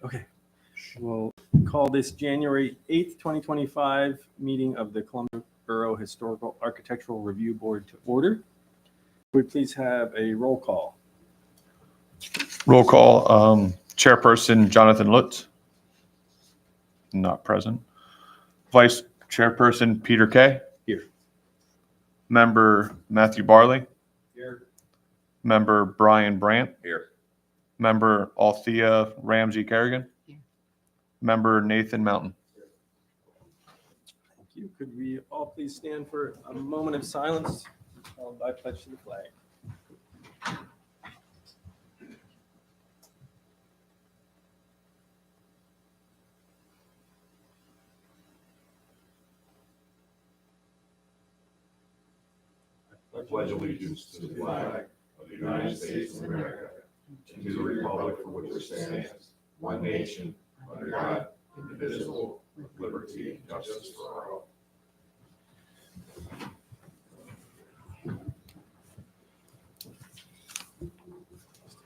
Okay. We'll call this January 8th, 2025 meeting of the Columbia Borough Historical Architectural Review Board to order. Would we please have a roll call? Roll call. Chairperson Jonathan Lutz, not present. Vice Chairperson Peter Kay. Here. Member Matthew Barley. Here. Member Brian Brandt. Here. Member Althea Ramsey Kerrigan. Here. Member Nathan Mountain. Thank you. Could we all please stand for a moment of silence followed by pledge to the flag? I pledge allegiance to the flag of the United States of America and to the republic for which it stands, one nation, under God, indivisible, with liberty and justice for all.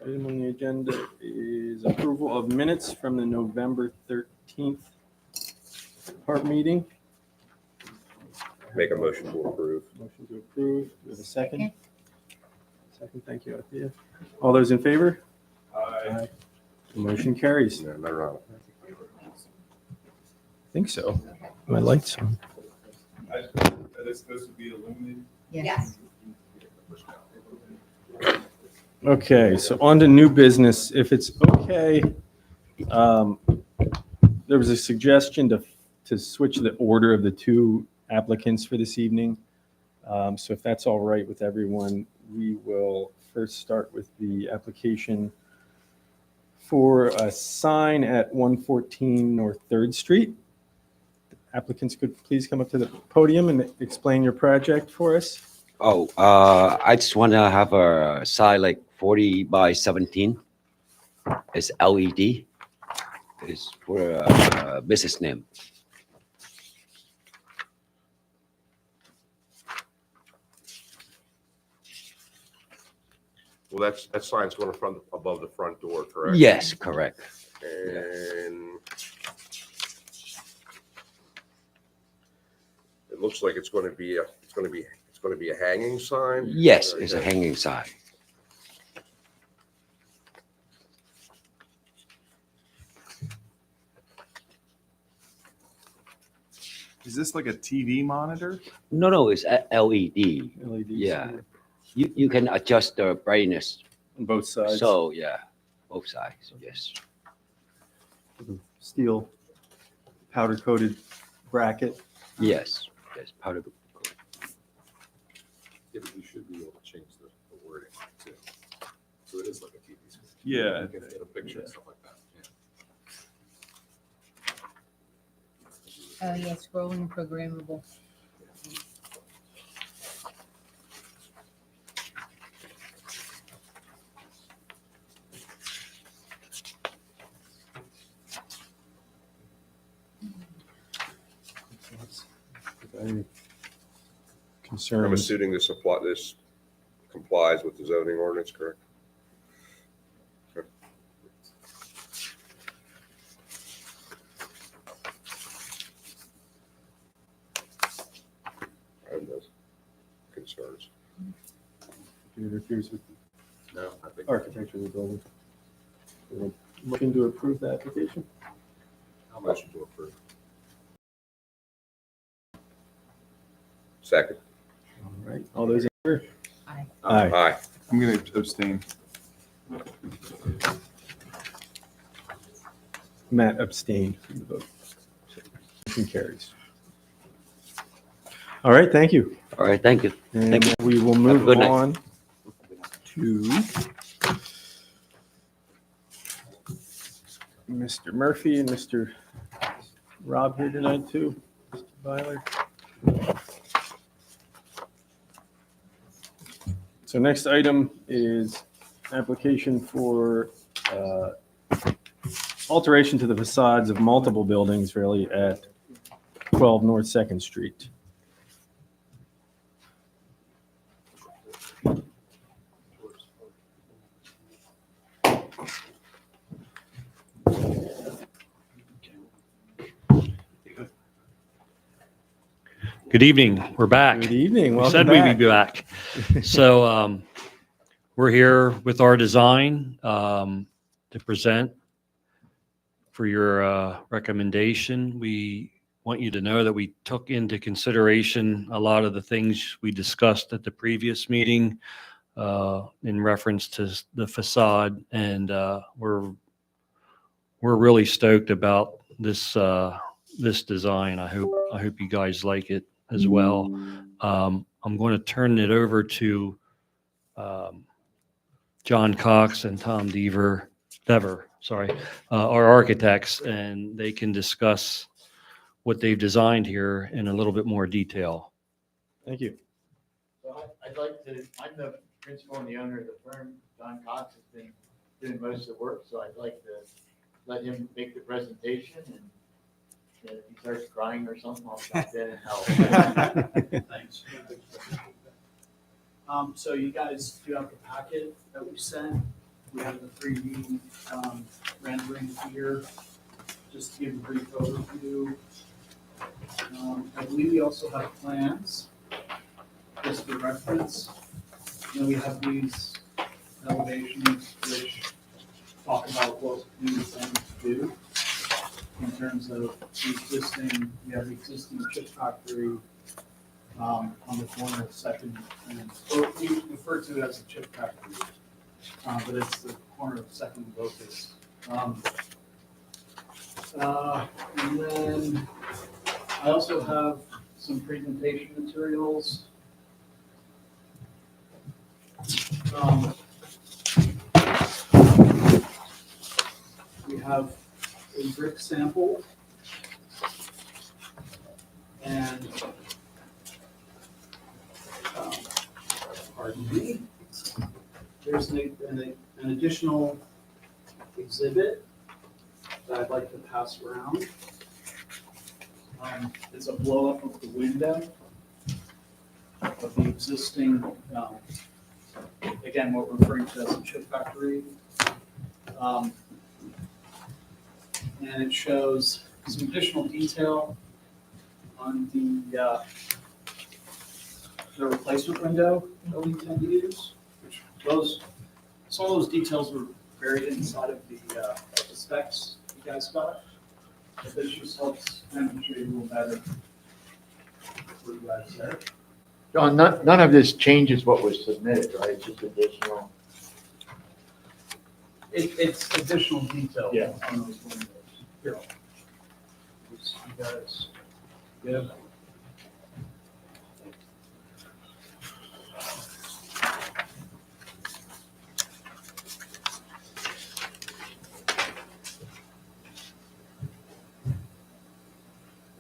Item on the agenda is approval of minutes from the November 13th HARB meeting. Make a motion to approve. Motion to approve. Do we have a second? Second, thank you, Althea. All those in favor? Aye. The motion carries. No, not wrong. I think so. My light's on. Are they supposed to be illuminated? Yes. Okay, so on to new business. If it's okay, there was a suggestion to switch the order of the two applicants for this evening. So if that's all right with everyone, we will first start with the application for a sign at 114 North 3rd Street. Applicants could please come up to the podium and explain your project for us. I just want to have a sign like 40 by 17. It's LED. It's for a business name. Well, that sign's going to front above the front door, correct? Yes, correct. And it looks like it's going to be a hanging sign. Yes, it's a hanging sign. Is this like a TV monitor? No, it's a LED. LEDs. Yeah. You can adjust the brightness. On both sides. So yeah, both sides. Yes. Steel powder coated bracket. Yes. Yes. Powder. Yeah, but you should be able to change the wording too. So it is like a TV screen. Yeah. You can get a picture and stuff like that. Oh, yeah, scrolling programmable. Any I'm concerns? assuming this complies with the zoning ordinance, correct? I have no concerns. It interferes with No, I think. architecture of the building. We're looking to approve the application. I'll motion to approve. Second. All right, all those in favor? Aye. Aye. Aye. I'm going to abstain. Matt abstained from the vote. Motion carries. All right, thank you. All right. Thank you. And Thank you. we will Have a move good night. on to Mr. Murphy and Mr. Rob here tonight too. Mr. Byler. So next item is application for alteration to the facades of multiple buildings really at 12 North 2nd Street. Good evening. We're back. Good evening. We Welcome said back. we'd be back. So we're here with our design to present for your recommendation. We want you to know that we took into consideration a lot of the things we discussed at the previous meeting in reference to the facade, and we're really stoked about this this design. I hope you guys like it as well. I'm going to turn it over to John Cox and Tom Dever, our architects, and they can discuss what they've designed here in a little bit more detail. Thank you. So I'd like to, I'm the principal and the owner of the firm. John Cox has been doing most of the work, so I'd like to let him make the presentation, and if he starts crying or something, I'll jump in and help. Thanks. So you guys do have the packet that we sent. We have the 3D rendering here. Just to give a brief overview. I believe we also have plans, just for reference. We have these elevations which talk about what we intend to do in terms of the existing, we have the existing chip factory on the corner of Second and, or we refer to it as a chip factory, but it's the corner of Second and Locust. And then I also have some presentation materials. We have a brick sample and pardon me. There's an additional exhibit that I'd like to pass around. It's a blow up of the window of the existing, again, what we're referring to as a chip factory. And it shows some additional detail on the replacement window that we intend to use. Which some of those details were buried inside of the specs you guys got. But this just helps demonstrate a little better for you guys there. John, none of this changes what was submitted, right? It's just additional. It's additional detail Yeah. on those windows. Here, just you guys. Yeah.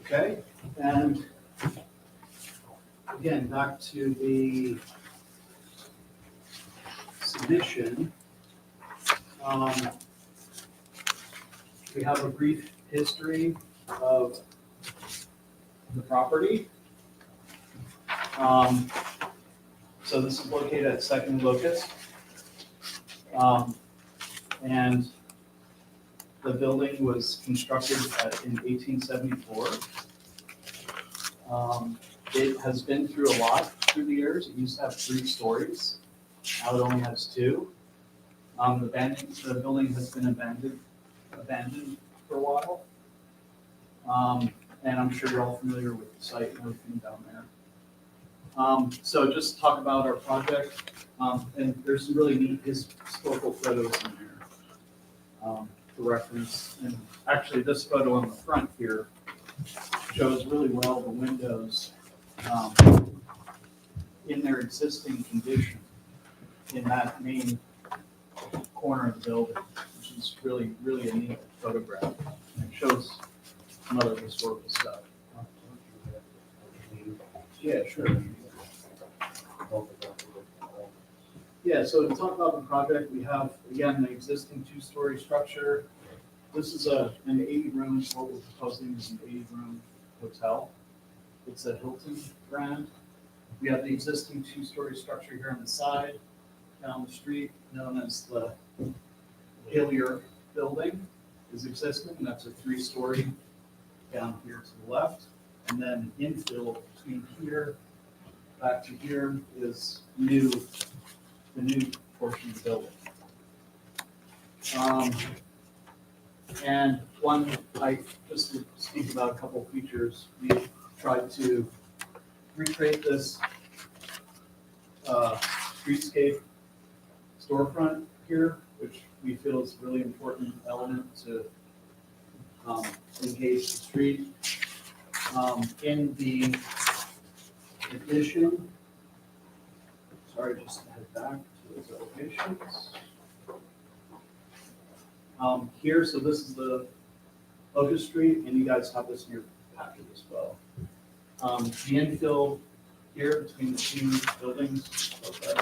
Okay, and again, back to the submission. We have a brief history of the property. So this is located at Second Locust. And the building was constructed in 1874. It has been through a lot through the years. It used to have 3 stories. Now it only has 2. The building has been abandoned for a while. And I'm sure you're all familiar with the site and everything down there. So just talk about our project. And there's some really neat historical photos in here for reference. And actually this photo on the front here shows really well the windows in their existing condition in that main corner of the building, which is really, really a neat photograph. And it shows some other historical stuff. Yeah, sure. Yeah, so to talk about the project, we have, again, the existing 2-story structure. This is an 80-room, what we're proposing is an 80-room hotel. It's a Hilton brand. We have the existing 2-story structure here on the side, down the street, known as the Hillier Building is existing, and that's a 3-story down here to the left. And then infill between here, back to here is new, the new portion of the building. And one, just to speak about a couple of features, we tried to recreate this streetscape storefront here, which we feel is a really important element to engage the street. In the addition, sorry, just to head back to those elevations. Here, so this is the Locust Street, and you guys have this in your packet as well. The infill here between the two buildings, okay.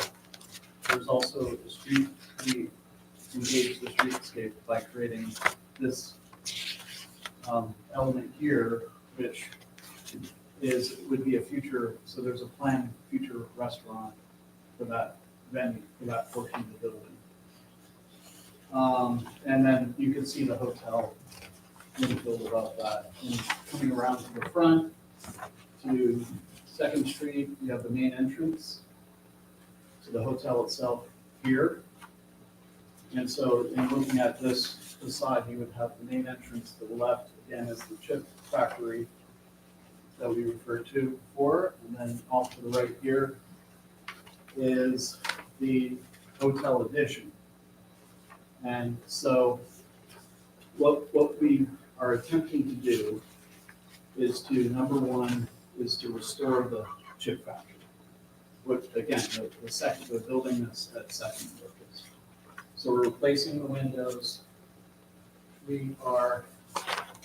There's also the street, we engage the streetscape by creating this element here, which would be a future, so there's a planned future restaurant for that venue, for that portion of the building. And then you can see the hotel infill above that. And coming around to the front to 2nd Street, you have the main entrance to the hotel itself here. And so in looking at this facade, you would have the main entrance to the left, again, is the chip factory that we referred to before. And then off to the right here is the hotel addition. And so what we are attempting to do is to, number one, is to restore the chip factory, which again, the building is at 2nd Locust. So we're replacing the windows. We are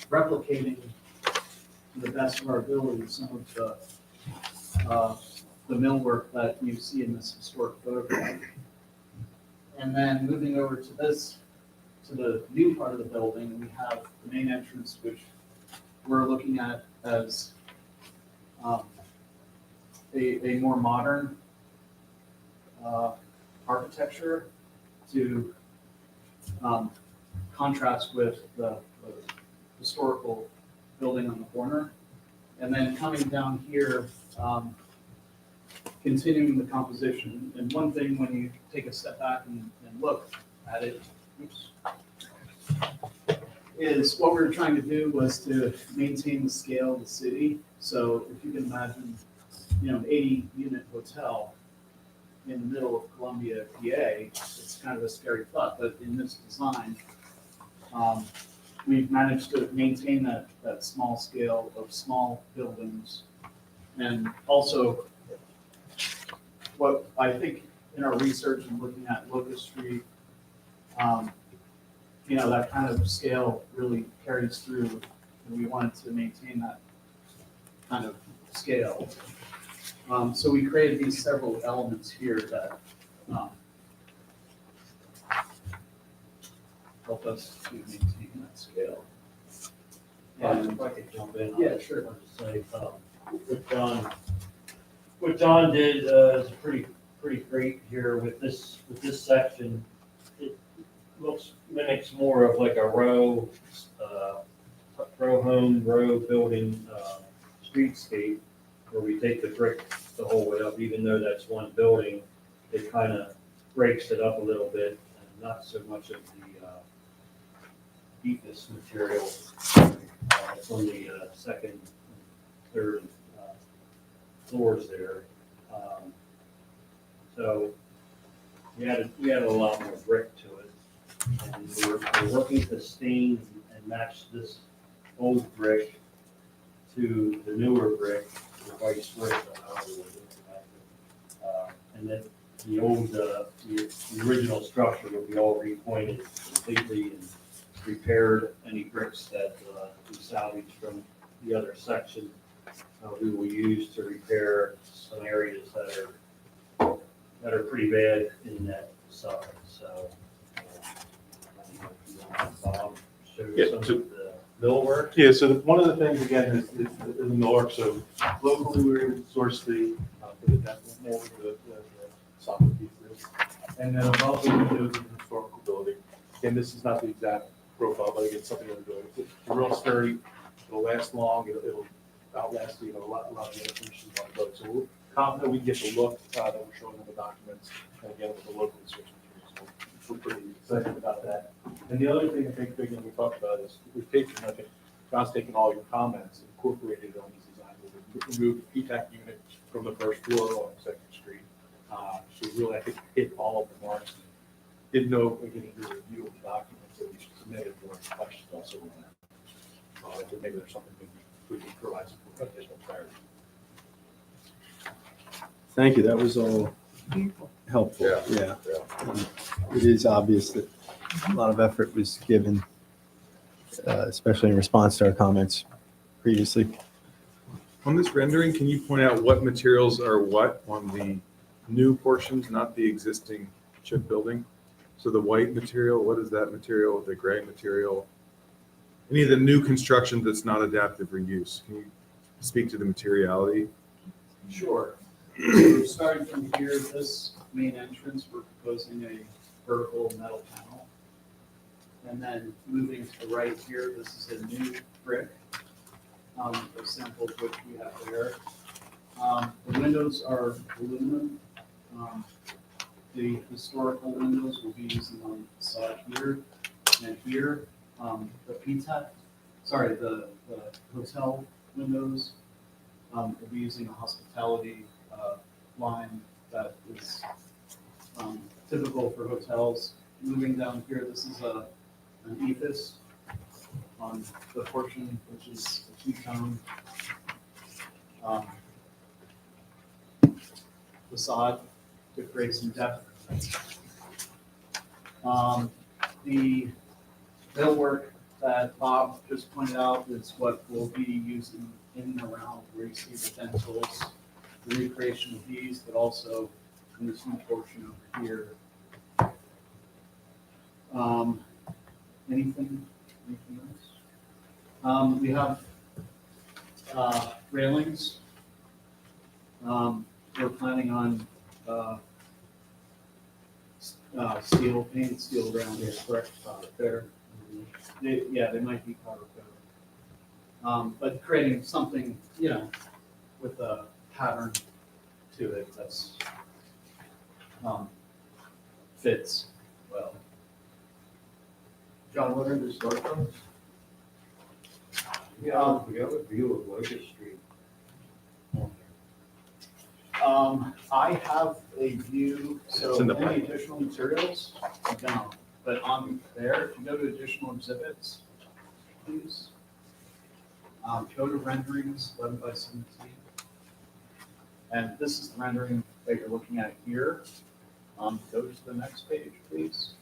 replicating to the best of our ability some of the millwork that you see in this historic photograph. And then moving over to this, to the new part of the building, we have the main entrance, which we're looking at as a more modern architecture to contrast with the historical building on the corner. And then coming down here, continuing the composition. And one thing when you take a step back and look at it, is what we were trying to do was to maintain the scale of the city. So if you can imagine, an 80-unit hotel in the middle of Columbia, PA, it's kind of a scary thought, but in this design, we've managed to maintain that small scale of small buildings. And also, what I think in our research and looking at Locust Street, that kind of scale really carries through, and we wanted to maintain that kind of scale. So we created these several elements here that help us to maintain that scale. And If I could jump in. Yeah, sure. I just say, what John did is pretty great here with this section. It mimics more of like a row building streetscape, where we take the brick the whole way up, even though that's one building, it kind of breaks it up a little bit, and not so much of the deepest material from the 2nd, 3rd floors there. So we added a lot more brick to it, and we're working to stain and match this old brick to the newer brick, the vice versa. However we're looking at it. And then the original structure will be all repointed completely and repaired. Any bricks that we salvaged from the other section, we will use to repair some areas that are pretty bad in that side. So, I don't know if you want Bob show Yeah, some so- of the millwork. Yeah, so one of the things, again, is the millwork. So locally, we were able to source the dental mold, the socket pieces. And then above the windows in the historical building. And this is not the exact profile, but again, something that we're doing. It's real sturdy, it'll last long, it'll outlast, a lot of the other finishes on the building. So we're confident we can get the look that we're showing in the documents, and again, with the locally sourced materials. So we're pretty excited about that. And the other thing, I think, big thing we talked about is we've taken, I think, John's taken all your comments and incorporated it on these designs. We removed the PTAC unit from the first floor on Second Street. So really, I think, hit all of the marks. Didn't know, again, your review of the documents that we submitted for questions also on that. I think maybe there's something we can provide some additional clarity. Thank you. That was all helpful. Yeah. It is obvious that a lot of effort was given, especially in response to our comments previously. On this rendering, can you point out what materials are what on the new portions, not the existing chip building? So the white material, what is that material? The gray material? Any of the new construction that's not adaptive reuse? Can you speak to the materiality? Sure. So starting from here, this main entrance, we're proposing a vertical metal panel. And then moving to the right here, this is a new brick, a sample of which we have there. The windows are aluminum. The historical windows will be using on the facade here and here. The PTAC, sorry, the hotel windows will be using a hospitality line that is typical for hotels. Moving down here, this is an ephes on the portion, which is a two-tone facade to create some depth. The millwork that Bob just pointed out is what we'll be using in and around where you see the dentils, the recreation of these, but also in this new portion over here. Anything else? We have railings. We're planning on steel, painted steel around here, correct, there. They might be powder coated. But creating something, with a pattern to it that's fits well. John, what are the storefronts? Yeah, we have a view of Locust Street. I have a view, so It's in the any additional materials, I don't. But on there, if you go to additional exhibits, please. Go to renderings 11 by 17. And this is the rendering that you're looking at here. Go to the next page, please.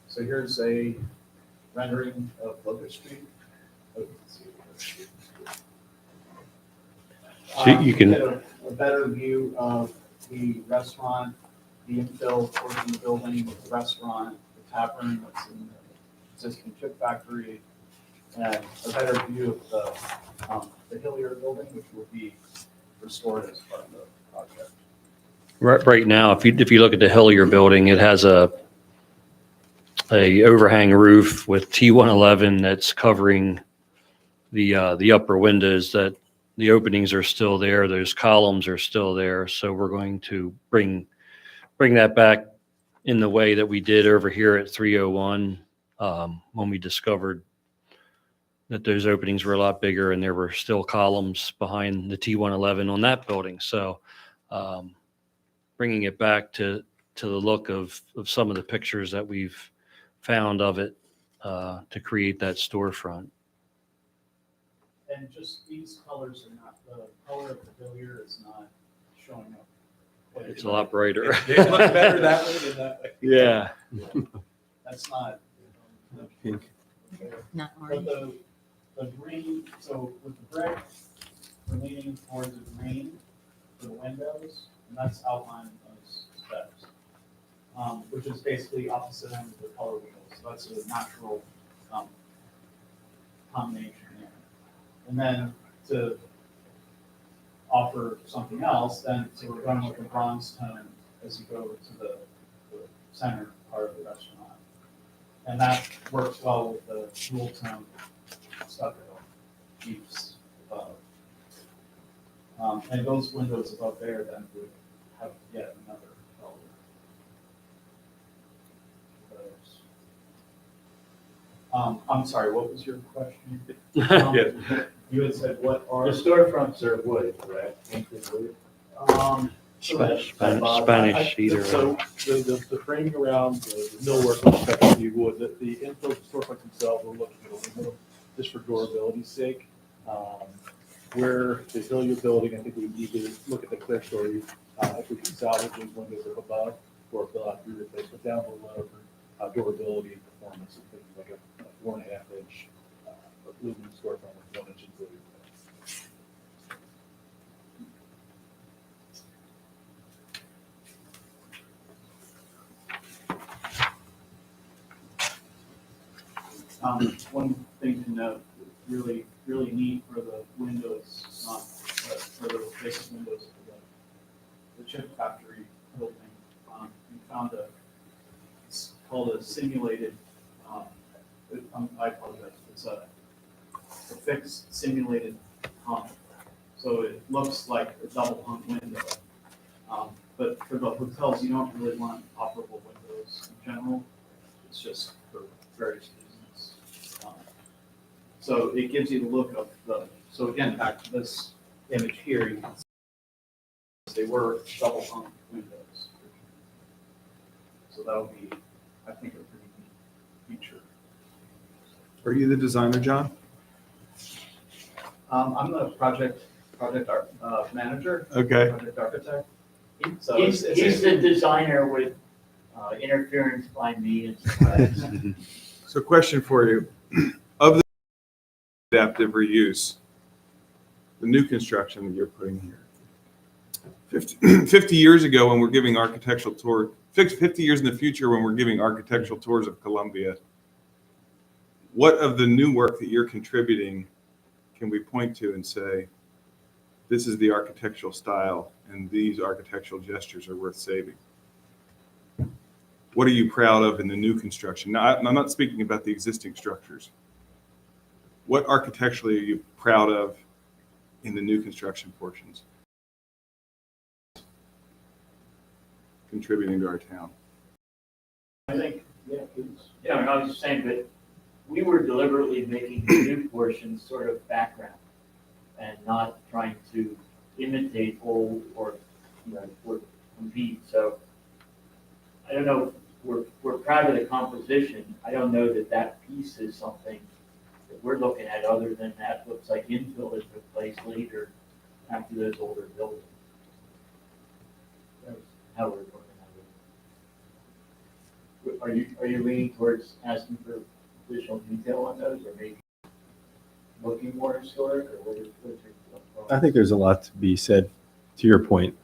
So here's a rendering of Locust Street. So you can- Get a better view of the restaurant, the infill portion of the building with the restaurant, the tavern that's in the existing chip factory, and a better view of the Hillier building, which will be restored as part of the project. Right now, if you look at the Hillier building, it has a overhang roof with T111 that's covering the upper windows. That the openings are still there. Those columns are still there. So we're going to bring that back in the way that we did over here at 301 when we discovered that those openings were a lot bigger and there were still columns behind the T111 on that building. So bringing it back to the look of some of the pictures that we've found of it to create that storefront. And just these colors are not, the color of the Hillier is not showing up. It's a lot brighter. They look better that way than that way. Yeah. That's not. Pink. Not But orange. the green, so with the brick, we're leaning towards the green for the windows, and that's outlined in those specs. Which is basically opposite end of the color wheels, so that's a natural combination there. And then to offer something else, then, so we're going with the bronze tone as you go to the center part of the restaurant. And that works well with the dual tone stucco eaves above. And those windows above there then would have yet another color. I'm sorry, what was your question? You had said what The are? storefronts are wood, correct? Painted wood? So that- Spanish either. So the framing around the millwork with respect to the wood, the infill storefronts themselves, we're looking at aluminum just for durability's sake. Where the hill you're building, I think we need to look at the clear story, if we can salvage those windows up above, or if they'll have to be replaced, but down below for durability and performance, I think like a 4.5 inch aluminum storefront with 1 inch included. One thing to note, really, really neat for the windows, for the basic windows of the chip factory building. We found it's called a simulated, I apologize, it's a fixed simulated hung. So it looks like a double hung window. But for the hotels, you don't really want operable windows in general. It's just for various reasons. So it gives you the look of so again, back to this image here, you can see they were double hung windows. So that'll be, I think, a pretty neat feature. Are you the designer, John? I'm the project manager, Okay. project architect. So He's the designer with interference by me and some So question for you. Of the adaptive reuse, the new construction that you're putting here, 50 years ago when we're giving architectural tour, 50 years in the future when we're giving architectural tours of Columbia, what of the new work that you're contributing can we point to and say, this is the architectural style and these architectural gestures are worth saving? What are you proud of in the new construction? Now, I'm not speaking about the existing structures. What architecturally are you proud of in the new construction portions contributing to our town? I think, yeah, I was just saying that we were deliberately making the new portions sort of background and not trying to imitate old or compete. So I don't know, we're proud of the composition. I don't know that piece is something that we're looking at other than that looks like infill that took place later after those older buildings. That's how we're looking at it. Are you leaning towards asking for additional detail on those, or maybe looking more historic, or what's your thought? I think there's a lot to be said to your point.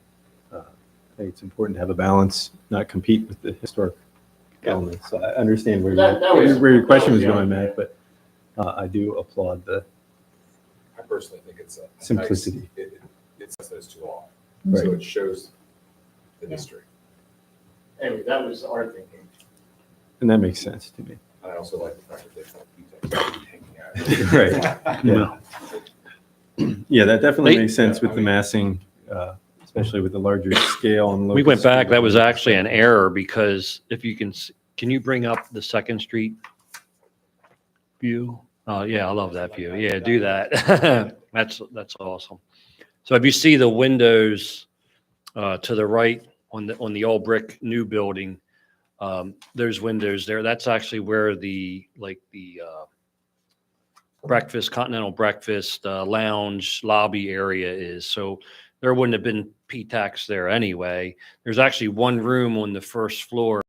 I think it's important to have a balance, not compete with the historic elements. So I understand where your question was going, Matt, but I do applaud the I personally think it's a simplicity. Nice, it's those too long, Right. so it shows the history. Anyway, that was our thinking. And that makes sense to me. And I also like the fact that they have hanging out. Right. Yeah. Yeah, that definitely They- makes sense with the massing, especially with the larger scale and. We went locus back, that scale. was actually an error because if you can you bring up the Second Street view? Oh, yeah, I love that view. Yeah, do that. That's awesome. So if you see the windows to the right on the all brick new building, there's windows there. That's actually where the continental breakfast lounge lobby area is. So there wouldn't have been P-tax there anyway. There's actually one room on the first floor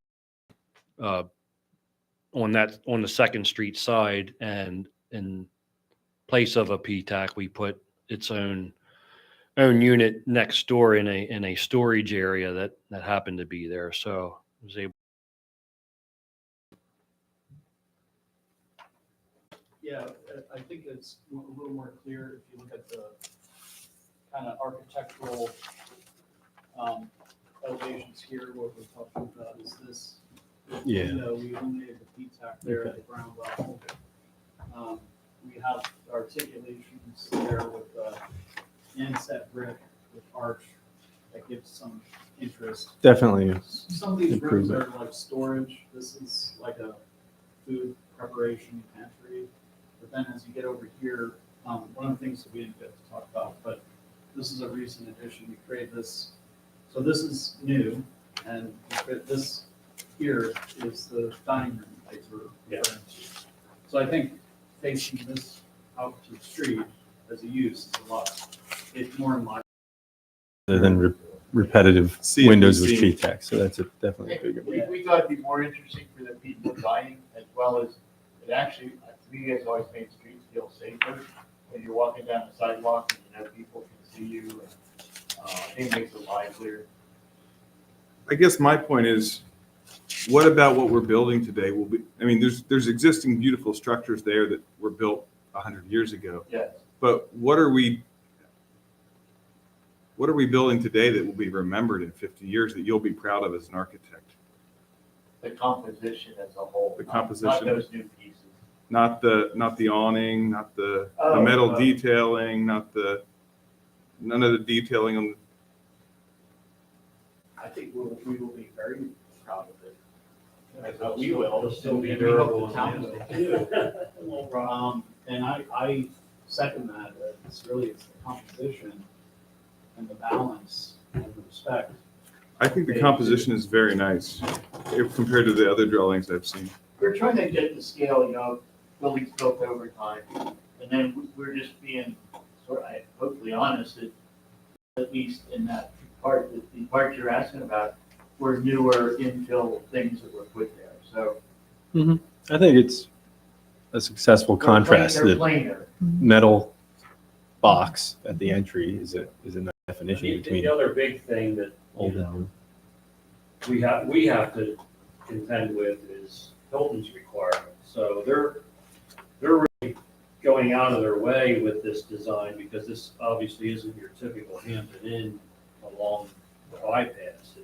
on the Second Street side, and in place of a P-tax, we put its own unit next door in a storage area that happened to be there. So I was able. Yeah, I think it's a little more clear if you look at the kind of architectural elevations here. What we're talking about is this. Yeah. We eliminated the P-tack there at the ground level. We have articulations there with inset brick with arch that gives some interest. Definitely. Some of these rooms Improvement. are like storage. This is like a food preparation pantry. But then as you get over here, one of the things that we didn't get to talk about, but this is a recent addition. We created this. So this is new, and this here is the dining room that we're referring to. So I think facing this out to the street as a use is a lot. It's more in line. Rather than repetitive See, windows with see. P-TEX, so that's definitely a bigger. We thought it'd be more interesting for the people buying as well as it actually, to me, has always made streets feel safer. When you're walking down the sidewalk and you know people can see you, and I think it makes it livelier. I guess my point is, what about what we're building today will be, I mean, there's existing beautiful structures there that were built 100 years ago. Yes. But what are we building today that will be remembered in 50 years that you'll be proud of as an architect? The composition as a whole. The not composition. those new pieces. Not the awning, not the Oh, metal oh. detailing, none of the detailing on I think we will be very proud of it. We will. It'll still be We hope durable the town and will too. And I second that. It's really, it's the composition and the balance and the respect. I think the composition is very nice if compared to the other dwellings I've seen. We're trying to get the scale, buildings built over time. And then we're just being hopefully honest, at least in that part, the part you're asking about, were newer infill things that were put there. So I think it's a successful contrast. They're The plainer. metal box at the entry is a nice definition The between other big thing that old and new. we have to contend with is Hilton's requirements. So they're really going out of their way with this design because this obviously isn't your typical Hampton Inn along the bypass.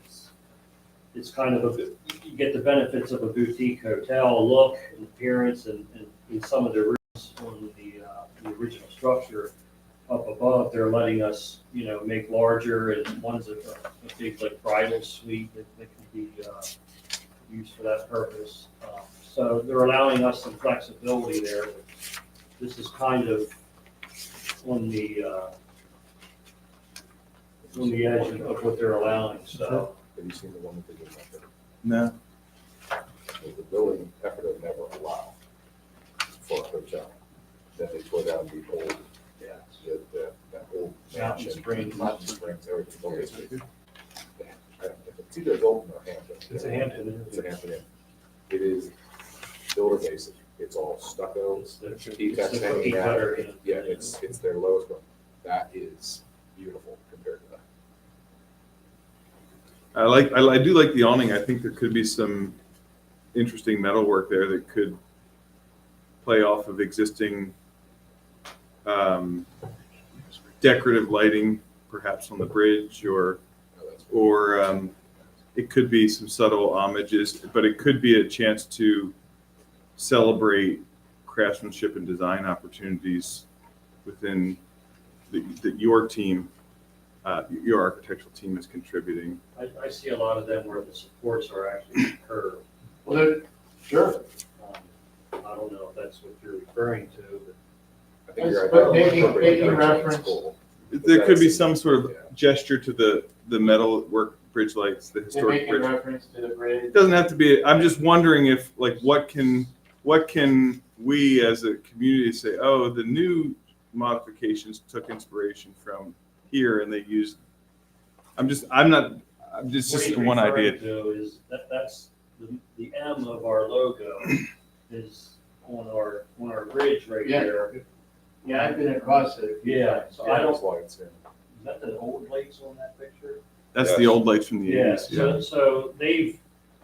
It's kind of you get the benefits of a boutique hotel look and appearance, and in some of the rooms on the original structure up above, they're letting us, make larger, and one's a big like bridal suite that can be used for that purpose. So they're allowing us some flexibility there. This is kind of on the edge of what they're allowing, so. Have you seen the one that they did up there? No. The building effort would never allow for a hotel. Then they tore down the old, that old Mountain mansion. Springs. Mountain Springs, everything. It's either Hilton or Hampton. It's a Hampton. It's a Hampton Inn. It is builder basic. It's all stucco, P-TEX hanging out. Yeah, it's their lowest one. That is beautiful compared to that. I do like the awning. I think there could be some interesting metalwork there that could play off of existing decorative lighting, perhaps on the bridge, or it could be some subtle homages, but it could be a chance to celebrate craftsmanship and design opportunities within that your team, your architectural team is contributing. I see a lot of them where the supports are actually curved. Well, sure. I don't know if that's what you're referring to, but I think you're But right. making reference- There could be some sort of gesture to the metal work bridge lights, the They're historic making bridge. reference to the bridge. It doesn't have to be, I'm just wondering if, like, what can we as a community say, oh, the new modifications took inspiration from here and they used, I'm just what just he's one referring idea. to is that's the M of our logo is on our bridge right Yeah. there. Yeah, I've been across it. a few Yeah, times. so I don't, That's why it's in. is that the old lights on that picture? That's the old lights from the Yeah, 80s. so they've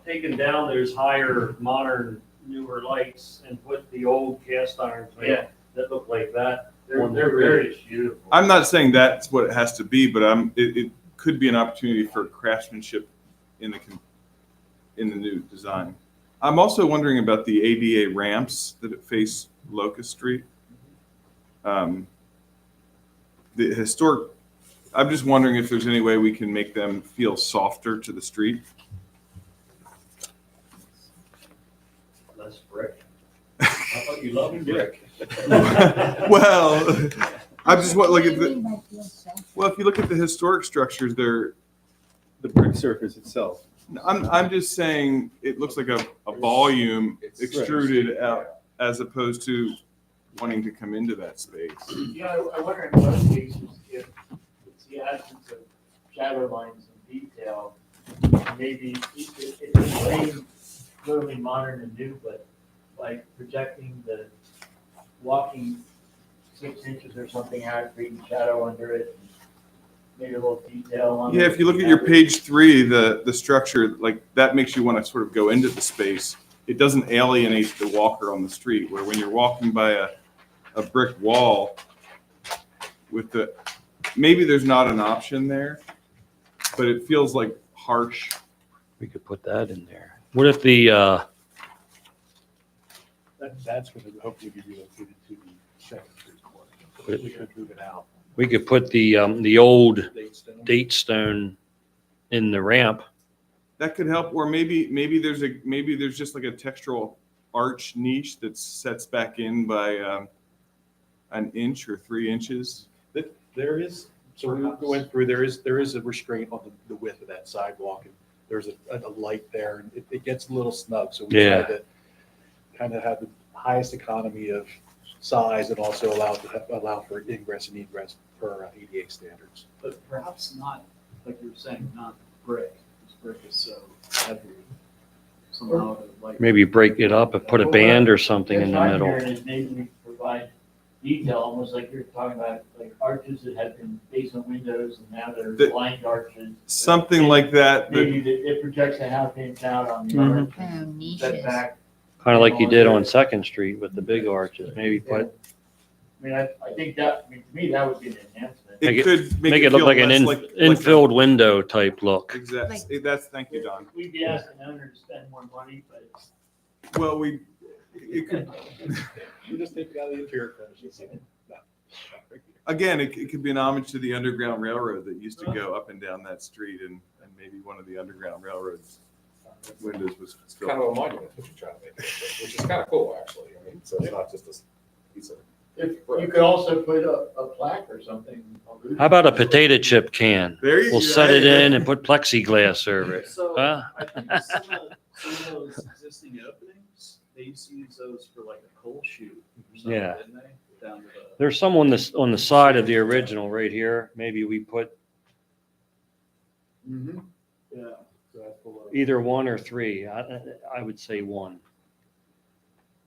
taken down those higher, modern, newer lights and put the old cast iron Yeah. plate that look like that. They're on the very bridge. beautiful. I'm not saying that's what it has to be, but it could be an opportunity for craftsmanship in the new design. I'm also wondering about the ADA ramps that face Locust Street. The historic I'm just wondering if there's any way we can make them feel softer to the street. Less brick. I thought you loved brick. Well, I'm just what like What if do you the, mean by feel soft? well, if you look at the historic structures, they're. The brick surface itself. I'm just saying it looks like a volume extruded out as opposed to wanting to come into that space. Yeah, I wonder in most cases if it's the absence of shadow lines and detail, maybe it's the same, literally modern and new, but like projecting the walking 6 inches or something out, creating shadow under it, maybe a little detail on it. Yeah, if you look at your page 3, the structure, like that makes you want to sort of go into the space. It doesn't alienate the walker on the street, where when you're walking by a brick wall with the, maybe there's not an option there, but it feels like harsh. We could put that in there. What if the, That's going to hopefully be relocated to the Second Street corner. We could move it out. we could put the old Datestone. date stone in the ramp. That could help, or maybe there's just like a textural arch niche that sets back in by an inch or 3 inches. There is, so we went through, there is a restraint on the width of that sidewalk, and there's a light there, and it gets a little snug, so we Yeah. tried to kind of have the highest economy of size and also allow for ingress and egress per ADA standards. But perhaps not, like you were saying, not brick, because brick is so heavy. Somehow to like. Maybe break it up and put a band or something in the What I'm middle. hearing is maybe we provide detail, almost like you're talking about, like arches that have been basement windows and now they're The- blind arches. Something like that. Maybe it projects a half inch out on the arch, Oh, niches. setback. Kind of like you did on Second Street with the big arches. Maybe put, I mean, I think that, I mean, to me, that would be an enhancement. Make It could make it look feel like an less like a- infilled window type look. Exactly. Thank you, Don. We'd be asking the owner to spend more money, but it's. Well, it could, You just take it out of the interior finishes. again, it could be an homage to the Underground Railroad that used to go up and down that street, and maybe one of the Underground Railroad's windows was still. Kind of a monument, what you're trying to make, which is kind of cool, actually. I mean, so it's not just a piece of. If you could also put a plaque or something. How about a potato chip can? There you We'll go. set it in and put plexiglass over it. So Huh? I think some of those existing openings, they used to use those for like a coal chute or something, Yeah. didn't they? Down to the. There's some on the side of the original right here. Maybe we put Mm-hmm. Yeah. So that's below. either 1 or 3. I would say 1.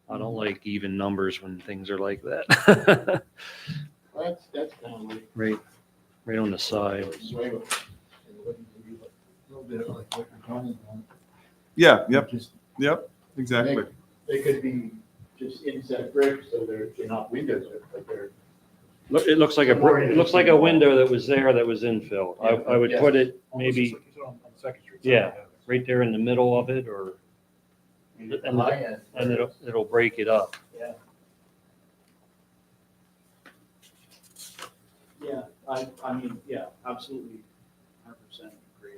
I don't like even numbers when things are like that. That's kind of like. Right on the side. A little bit like what you're talking about. Yeah, yep, Just exactly. They could be just inset bricks, so they're not windows, but they're. It looks like it looks like a window that was there that was infilled. I would put it Almost maybe just like you said on Second Street. Yeah. right there in the middle of it, or And high end. and it'll break it up. Yeah. Yeah, I mean, yeah, absolutely, 100% agree.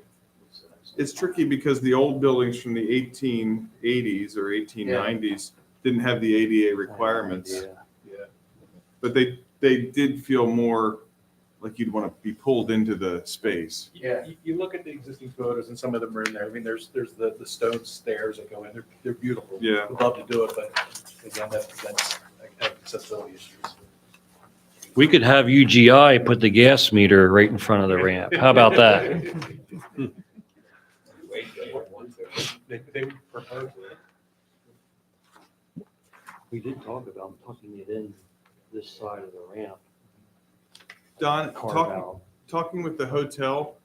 It's tricky because the old buildings from the 1880s or 1890s didn't have the ADA requirements, Yeah. but they did feel more like you'd want to be pulled into the space. Yeah. You look at the existing photos and some of them are in there. I mean, there's the stone stairs that go in. They're beautiful. Yeah. Would love to do it, but again, that's accessibility issues. We could have UGI put the gas meter right in front of the ramp. How about that? They would prefer to. We did talk about tucking it in this side of the ramp. Don, Carve out. talking with the hotel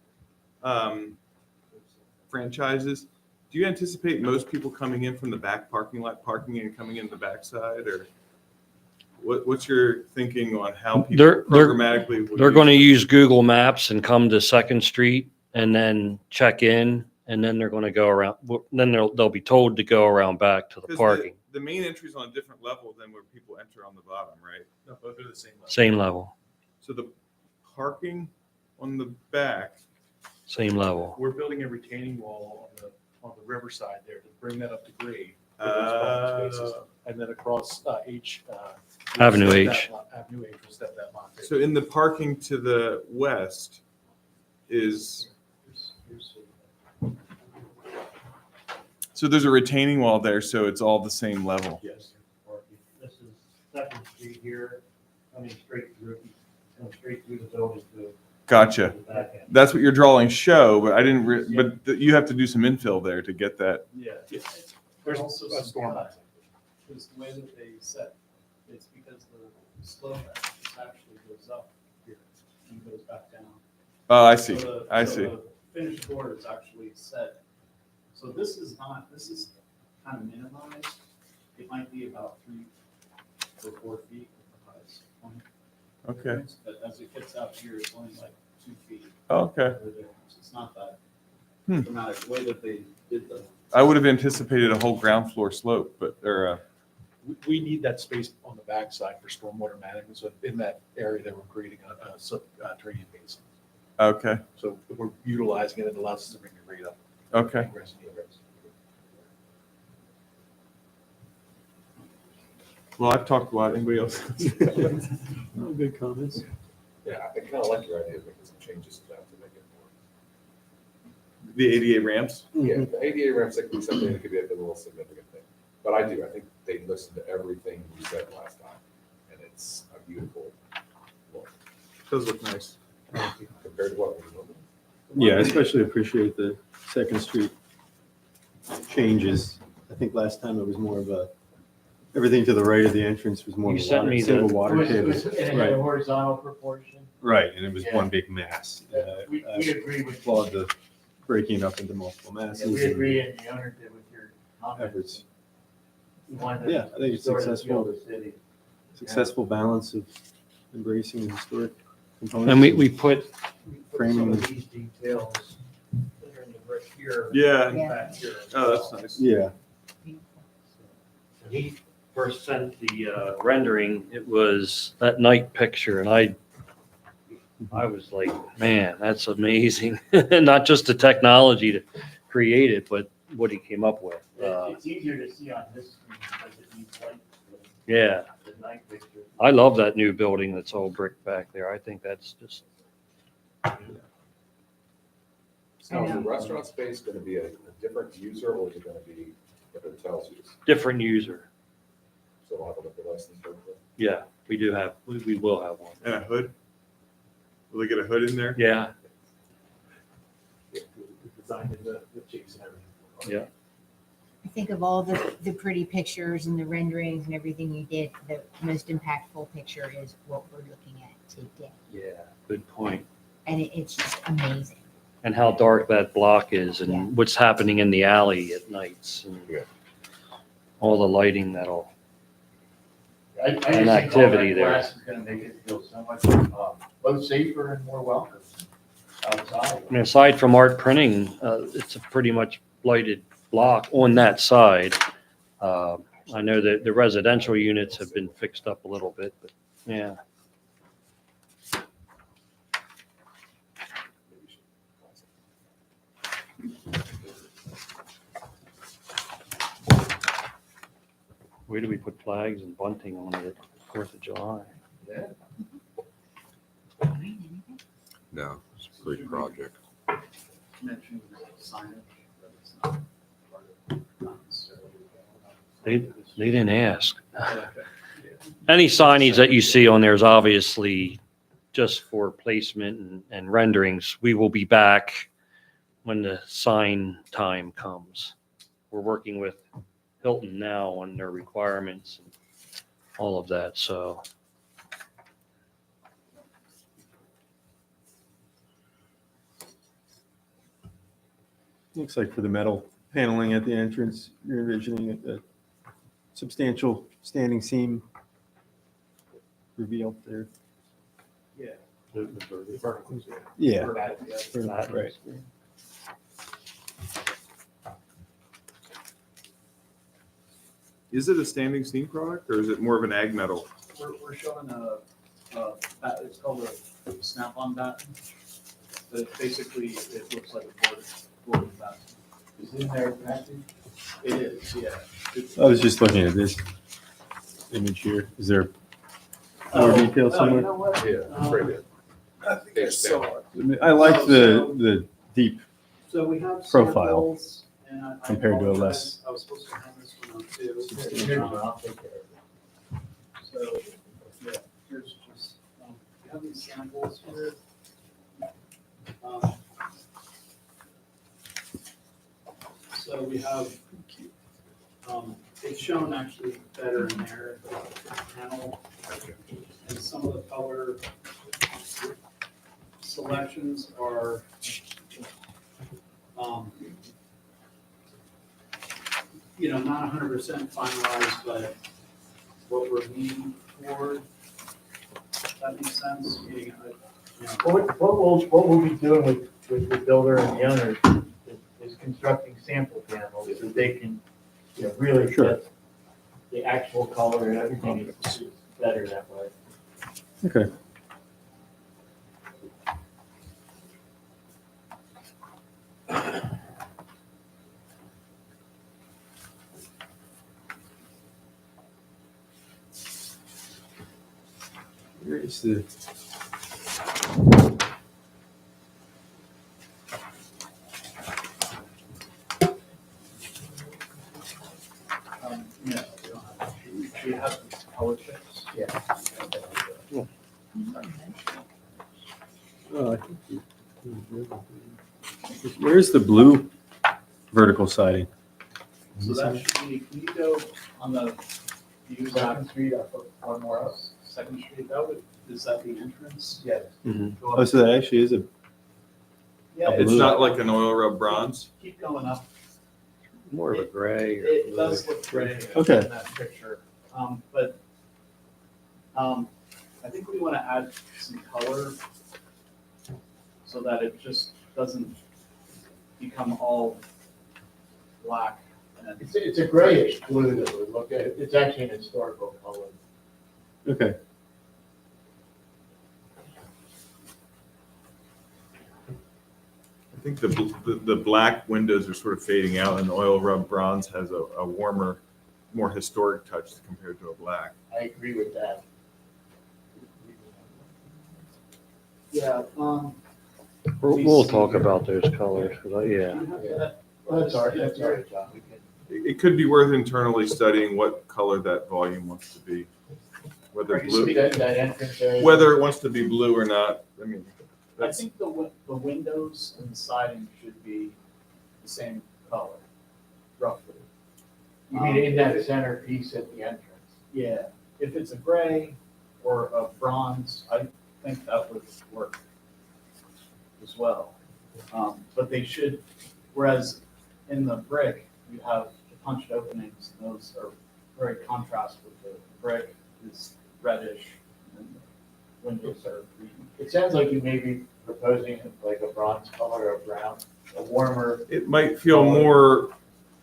franchises, do you anticipate most people coming in from the back parking lot, parking and coming in the backside, or what's your thinking on how people They're programmatically? would They're use going to it? use Google Maps and come to Second Street and then check in, and then they're going to go around. Then they'll be told to go around back to the 'Cause parking, The main entry is on a different level than where people enter on the bottom, right? No, both are the same level. same level. So the parking On the back, Same level. We're building a retaining wall on the riverside there to bring that up to grade. for those parking spaces. And then across Avenue H. Avenue H will step that lot. there. so in the parking to the west is, so there's a retaining wall there, so it's all the same level. Yes. This is Second Street here, coming straight through the building to Gotcha. the back end. That's what your drawings show, but I didn't, but you have to do some infill there to get that. Yeah. There's also a some storm. Because the way that they set, it's because the slope actually goes up here and goes back down. Oh, I see. So I so see. the finished board is actually set. So this is kind of minimized. It might be about 3 or 4 feet at the highest point. Okay. But as it gets out here, it's only like 2 feet. Okay. It's not that Hmm. dramatic. The way that they did the. I would have anticipated a whole ground floor slope, but, or, We need that space on the backside for stormwater management. So in that area that we're creating a subterranean basin. okay, So we're utilizing it. It allows us to bring the grade up. okay. Ingress and egress. Well, I've talked a lot. Anybody else? Good comments. Yeah, I kind of like your idea of making some changes to that to make it more. The ADA ramps? Yeah, the ADA ramps, that could be something that could be a little significant thing. But I think they listened to everything you said last time, and it's a beautiful look Does look nice. compared to what we normally. Yeah, I especially appreciate the Second Street changes. I think last time it was more of a, everything to the right of the entrance was more You of a sent water, me the- single It water was, table. in a Right, horizontal proportion. right, and it was Yeah. one big mass. We I agree with, applaud the breaking up into multiple yeah, masses. we and agree and the owner did with your Efforts. comments. We wanted to Yeah, I think it's sort of successful. feel the city. Successful balance of embracing the historic components. And we put, Framing. Some of these details that are in the brick here. Yeah. Yeah. Back here. Oh, that's nice. Yeah, when he first sent the rendering, it was that night picture, and I was like, man, that's amazing. Not just the technology to create it, but what he came up with. It's easier to see on this screen because it needs light. Yeah, The night picture. I love that new building that's all brick back there. I think that's just, So is the restaurant space going to be a different user, or is it going to be the hotel's use? different user. So I'll have a liquor license for it. Yeah, we do have, we will have one. And a hood? Will they get a hood in there? Yeah, We designed in the shapes and everything. yeah. I think of all the pretty pictures and the renderings and everything you did, the most impactful picture is what we're looking at today. Yeah, good point. And it's just amazing. And how dark that block is Yeah. and what's happening in the alley at nights and Yeah. all the lighting that'll, I just And think all activity that there. glass is gonna make it feel so much, both safer and more welcome outside. I mean, aside from art printing, it's a pretty much lighted block on that side. I know that the residential units have been fixed up a little bit, but yeah. Where do we put flags and bunting on it at 4th of July? No, it's a great project. Mentioning signage, but it's not part of, not necessarily. They didn't ask. Any signage that you see on there is obviously just for placement and renderings. We will be back when the sign time comes. We're working with Hilton now on their requirements and all of that, so. looks like for the metal paneling at the entrance, you're envisioning a substantial standing seam reveal there. Yeah. The verticals, yeah. Yeah. For that, yeah. For that, right. Is it a standing seam product or is it more of an ag metal? We're showing it's called a snap-on batten. but basically it looks like a board vest. Is in there, Matthew? It is, yeah. I was just looking at this image here. Is there more detail You somewhere? know what? Yeah, it's right there. I think I saw it. I like the deep, So we have Profile samples, and I compared to a apologize, less- I was supposed to have this one up too. I'll take care of it. So, yeah, here's just, we have these samples here. Um, So we have, it's shown actually better in there, the panel, and some of the color selections are, not 100% finalized, but what we're leaning toward. That makes sense. Meaning, What we'll be doing with the builder and the owner is constructing sample panels so they can, really Sure. get the actual color and everything is better that way. okay. Where is the, Yeah, we don't have, we have these color checks. Yeah. oh, I think where's the blue vertical siding? So that should be, can you go on the view Second Street, I put one more up. Second Street, is that the entrance? Yes. Oh, so that actually is a, Yeah, It's not like an oil rub bronze. keep going up. more of a gray. It does look gray Okay. in that picture. But I think we want to add some color so that it just doesn't become all black. And It's a grayish blue that we look at. It's actually an historical color. Okay. I think the black windows are sort of fading out, and the oil rub bronze has a warmer, more historic touch compared to a black. I agree with that. yeah, We'll talk about those colors, 'cause yeah. do you have that? That's all right, John. We can- It could be worth internally studying what color that volume wants to be. Whether blue, That entrance area. whether it wants to be blue or not, I mean, I that's, think the windows and the siding should be the same color, roughly. You mean in that center piece at the entrance? Yeah, if it's a gray or a bronze, I think that would work as well. But they should, whereas in the brick, you have the punched openings, and those are very contrast with the brick is reddish and the windows are green. It sounds like you may be proposing like a bronze color or brown, a warmer. it might feel more,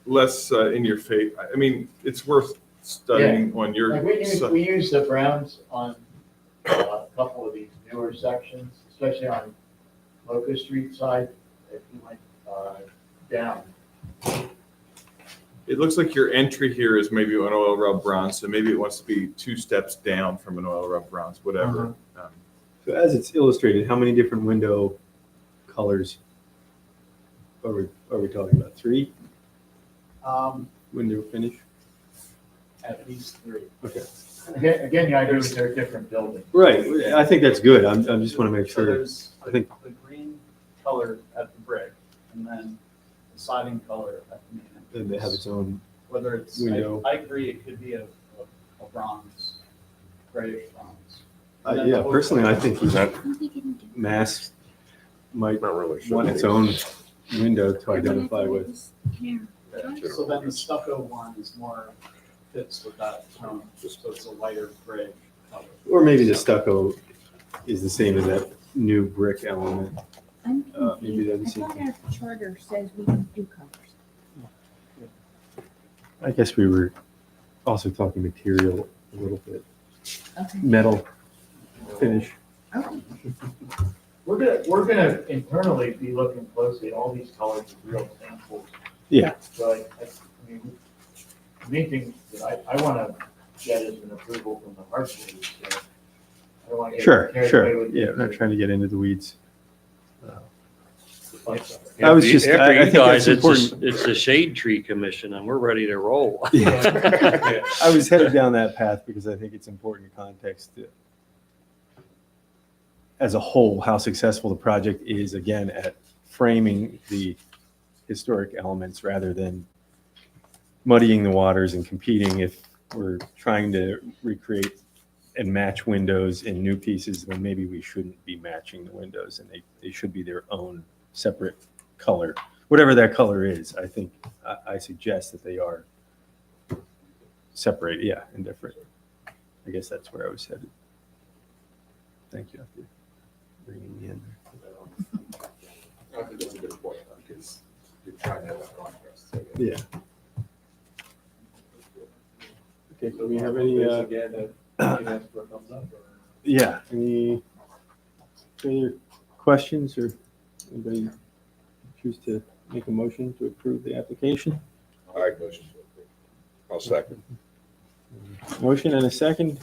less in your face. I mean, it's worth studying on your. Like we use the browns on a couple of these newer sections, especially on Locust Street side, if you went down. It looks like your entry here is maybe an oil rub bronze, so maybe it wants to be 2 steps down from an oil rub bronze, whatever. So as it's illustrated, how many different window colors are we talking about? 3 window finish? At least 3. Okay. Again, the idea is they're different buildings. Right, I think that's good. I just want to make So sure. there's I think- the green color at the brick and then the siding color at the main entrance. Then they have its own, Whether it's, window. I agree, it could be a bronze, grayish bronze. And then yeah, the whole- personally, I think mass might want its own window to identify with. So then the stucco one is more fits with that tone, just so it's a lighter gray color. Or maybe the stucco is the same as that new brick element. I'm Maybe that'd be confused. I thought something. our charter says we can do colors. I guess we were also talking material a little bit. Okay. Metal finish. Okay. we're gonna internally be looking closely at all these colors of real samples. Yeah, So I mean, the main thing that I wanna get is an approval from the HARB committee, so I don't wanna get sure, carried away sure. with Yeah, the- I'm not trying to get into the weeds. the fun stuff. I was After- just- after I you think guys, that's it's the Shade Tree Commission and we're ready to roll. Yeah. I was headed down that path because I think it's important context to, as a whole, how successful the project is, again, at framing the historic elements rather than muddying the waters and competing. If we're trying to recreate and match windows in new pieces, then maybe we shouldn't be matching the windows, and they should be their own separate color. Whatever that color is, I think, I suggest that they are separated, yeah, and different. I guess that's where I was headed. Thank you for bringing me in. I think that's a good point, because you're trying to have that contrast. So, Yeah. Okay, so we have any, Again, you can ask for a thumbs up or. yeah, any further questions, or anybody choose to make a motion to approve the application? I motion to approve. I'll second. Motion and a second.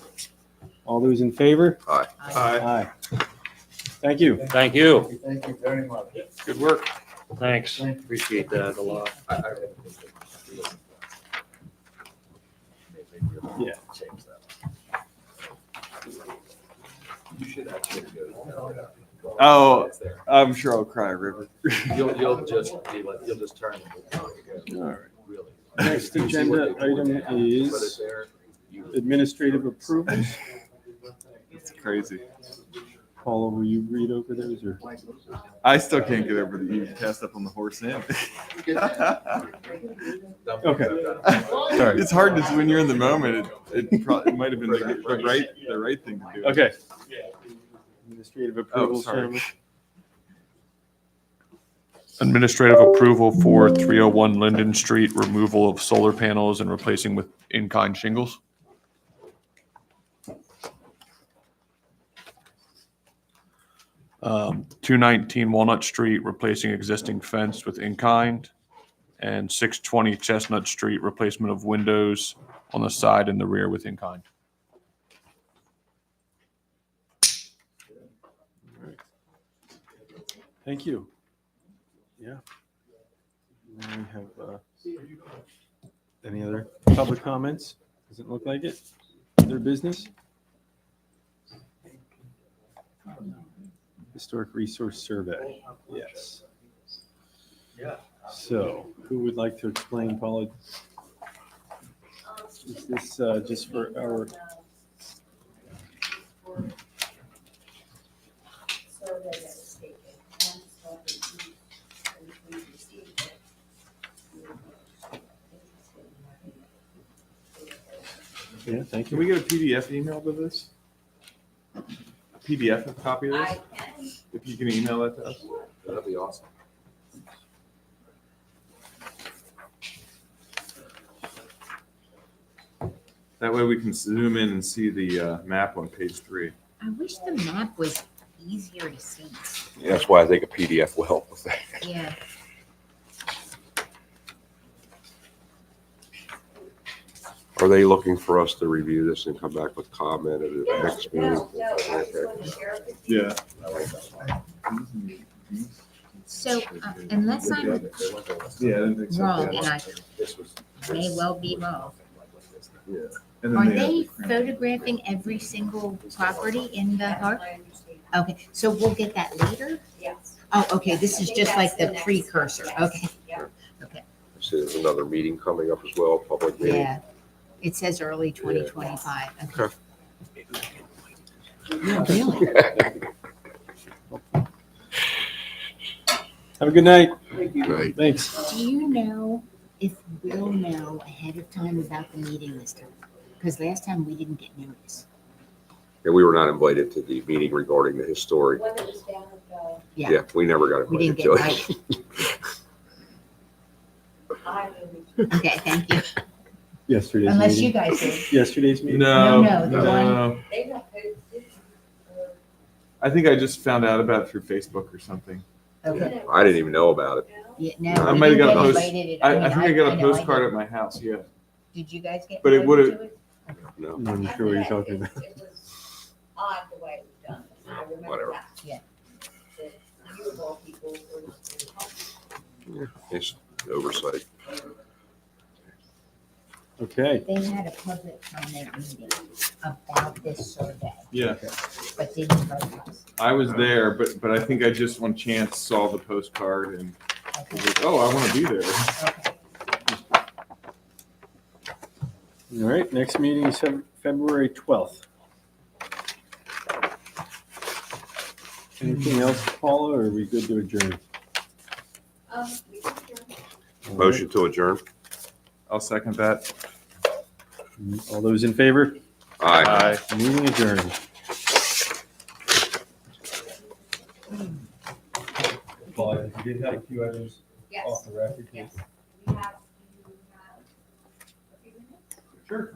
All those in favor? Aye. Aye. Thank you. Thank you. Thank you very much. Good work. Thanks. Appreciate that a lot. Yeah. Change that. You should actually go. Oh, It's there. I'm sure I'll cry a river. You'll just be like, you'll just turn. All right. Really. Next You see agenda what they do item now, put it is there, you- administrative approvals. It's crazy. Paula, will you read over those, or? I still can't get over that you passed up on the horse in. Okay. Sorry. It's hard to, when you're in the moment, it might have been the right thing to do. Okay. Administrative approvals, sorry. gentlemen. Administrative approval for 301 Linden Street, removal of solar panels and replacing with in-kind shingles. Um, 219 Walnut Street, replacing existing fence with in-kind. And 620 Chestnut Street, replacement of windows on the side and the rear with in-kind. Thank you. Yeah. Now we have, any other public comments? Doesn't look like it. Other business? Historic Resource Survey, yes. Yeah. So, who would like to explain, Paula? Is this just for our, survey that was taken, and so we received it. yeah, thank Can you. we get a PDF email to this? A PDF copy of this? I can, If you can email that to us? That'd be awesome. That way we can zoom in and see the map on page 3. I wish the map was easier to see. That's why I think a PDF will help with that. Yeah. Are they looking for us to review this and come back with comment at the no, next meeting? no, I just wanted to share it with you. Yeah. So unless I'm Yeah, I didn't think so. wrong, Yeah. and I may well be wrong, And then are have they the crown. photographing every single property in the park? I understand. Okay, so we'll get that later? Yes. Oh, okay, this is just like the precursor, okay. Yeah. So there's another meeting coming up as well, public meeting. Yeah, it says early 2025. Okay. Really? Have a good night. Right. Thanks. Do you know if we'll know ahead of time about the meeting this time? Because last time we didn't get notice. And we were not invited to the meeting regarding the historic. When it was down at Yeah, Yeah, we never got we invited didn't to get it. I didn't. okay, thank you. Yesterday's Unless you meeting. guys did. Yesterday's meeting. No, No, the one- no. They don't post it. I think I just found out about it through Facebook or something. Okay. I didn't even know about it. Yeah, no, I we might have didn't got a get post- invited. I mean, think I got a know I postcard did. at my house, yeah. Did you guys get But it invited would've- to it? No. I'm not sure what you're talking about. It was odd the way it was done. I remember Whatever. that. Yeah. That you of all people were not very helpful. It's oversight. Okay, They had a public comment meeting about this survey, Yeah, but didn't vote us. I was there, but I think I just one chance saw the postcard and Okay. was like, oh, I want to be there. Okay. all right, next meeting is February 12th. Anything else, Paula, or are we good to adjourn? We can adjourn. Motion to adjourn. I'll second that. All those in favor? Aye. Meeting adjourned. Paula, you did have a few items Yes, the record. yes. We have, a few minutes? Sure.